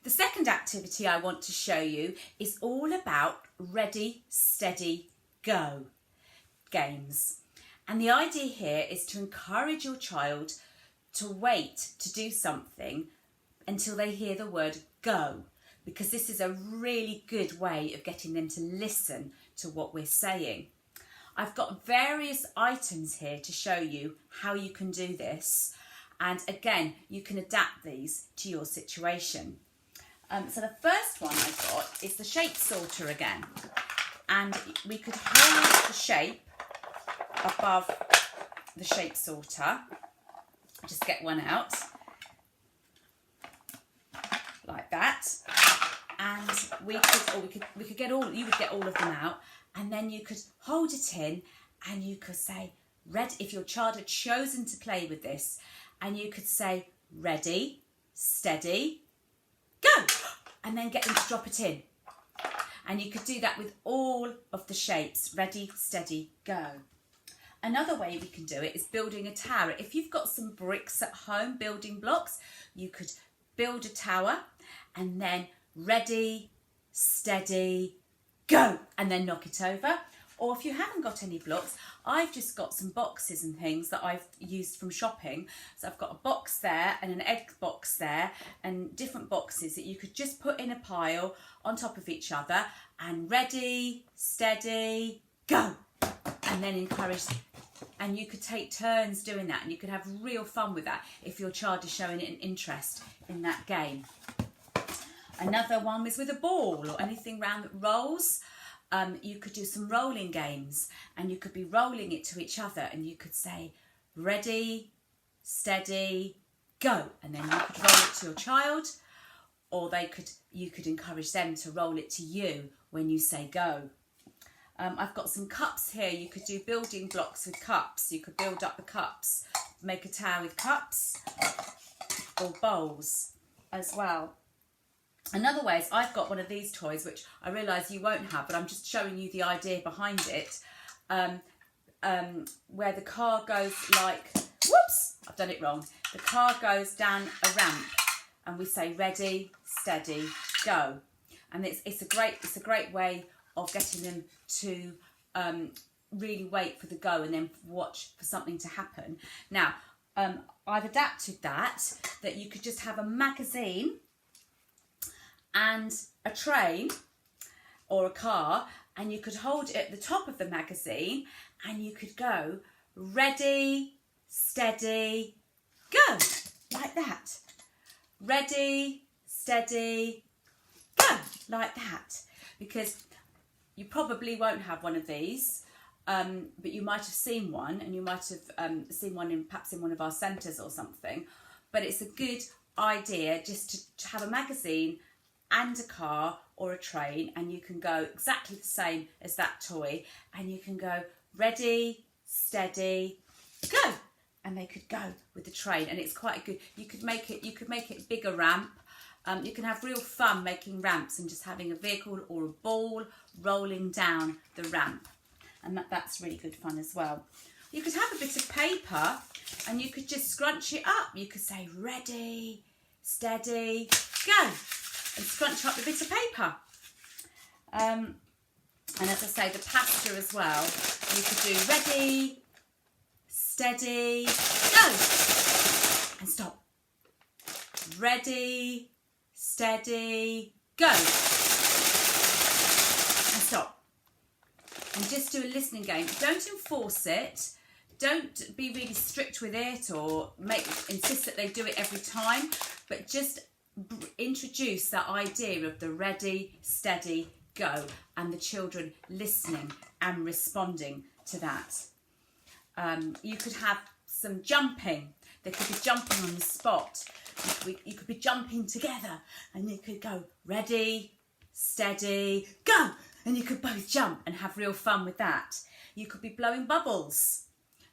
The second activity I want to show you is all about ready, steady, go games. And the idea here is to encourage your child to wait to do something until they hear the word go, because this is a really good way of getting them to listen to what we're saying. I've got various items here to show you how you can do this, and again you can adapt these to your situation. So the first one I've got is the shape sorter again, and we could hold the shape above the shape sorter. Just get one out like that, and we could get all, you would get all of them out, and then you could hold it in and you could say ready. If your child had chosen to play with this, and you could say ready, steady, go, and then get them to drop it in. And you could do that with all of the shapes, ready, steady, go. Another way we can do it is building a tower. If you've got some bricks at home, building blocks, you could build a tower and then ready, steady, go, and then knock it over. Or if you haven't got any blocks, I've just got some boxes and things that I've used from shopping. So I've got a box there and an egg box there and different boxes that you could just put in a pile on top of each other, and ready, steady, go. And then encourage, and you could take turns doing that, and you could have real fun with that if your child is showing an interest in that game. Another one was with a ball or anything round that rolls. You could do some rolling games, and you could be rolling it to each other, and you could say ready, steady, go, and then you could roll it to your child, or you could encourage them to roll it to you when you say go. I've got some cups here. You could do building blocks with cups. You could build up the cups, make a tower with cups or bowls as well. Another way is I've got one of these toys, which I realise you won't have, but I'm just showing you the idea behind it, where the car goes like, whoops, I've done it wrong. The car goes down a ramp, and we say ready, steady, go. And it's a great way of getting them to really wait for the go and then watch for something to happen. Now, I've adapted that you could just have a magazine and a train or a car, and you could hold it at the top of the magazine, and you could go ready, steady, go, like that. Ready, steady, go, like that. Because you probably won't have one of these, but you might have seen one, and you might have seen one perhaps in one of our centres or something. But it's a good idea just to have a magazine and a car or a train, and you can go exactly the same as that toy, and you can go ready, steady, go, and they could go with the train. And it's quite a good, you could make it a bigger ramp. You can have real fun making ramps and just having a vehicle or a ball rolling down the ramp, and that's really good fun as well. You could have a bit of paper, and you could just scrunch it up. You could say ready, steady, go, and scrunch up the bit of paper. And as I say, the pasta as well, you could do ready, steady, go, and stop. Ready, steady, go, and stop. And just do a listening game. Don't enforce it. Don't be really strict with it or insist that they do it every time, but just introduce that idea of the ready, steady, go, and the children listening and responding to that. You could have some jumping. They could be jumping on the spot. You could be jumping together, and you could go ready, steady, go, and you could both jump and have real fun with that. You could be blowing bubbles,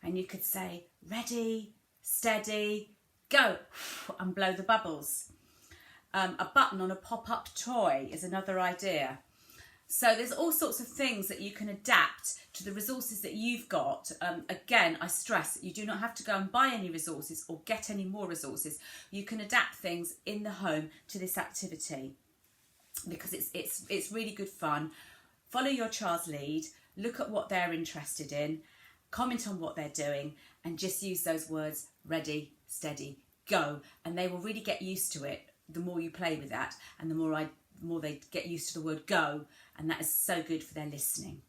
and you could say ready, steady, go, and blow the bubbles. A button on a pop-up toy is another idea. So there's all sorts of things that you can adapt to the resources that you've got. Again, I stress that you do not have to go and buy any resources or get any more resources. You can adapt things in the home to this activity, because it's really good fun. Follow your child's lead, look at what they're interested in, comment on what they're doing, and just use those words: ready, steady, go. And they will really get used to it the more you play with that, and the more they get used to the word go, and that is so good for their listening.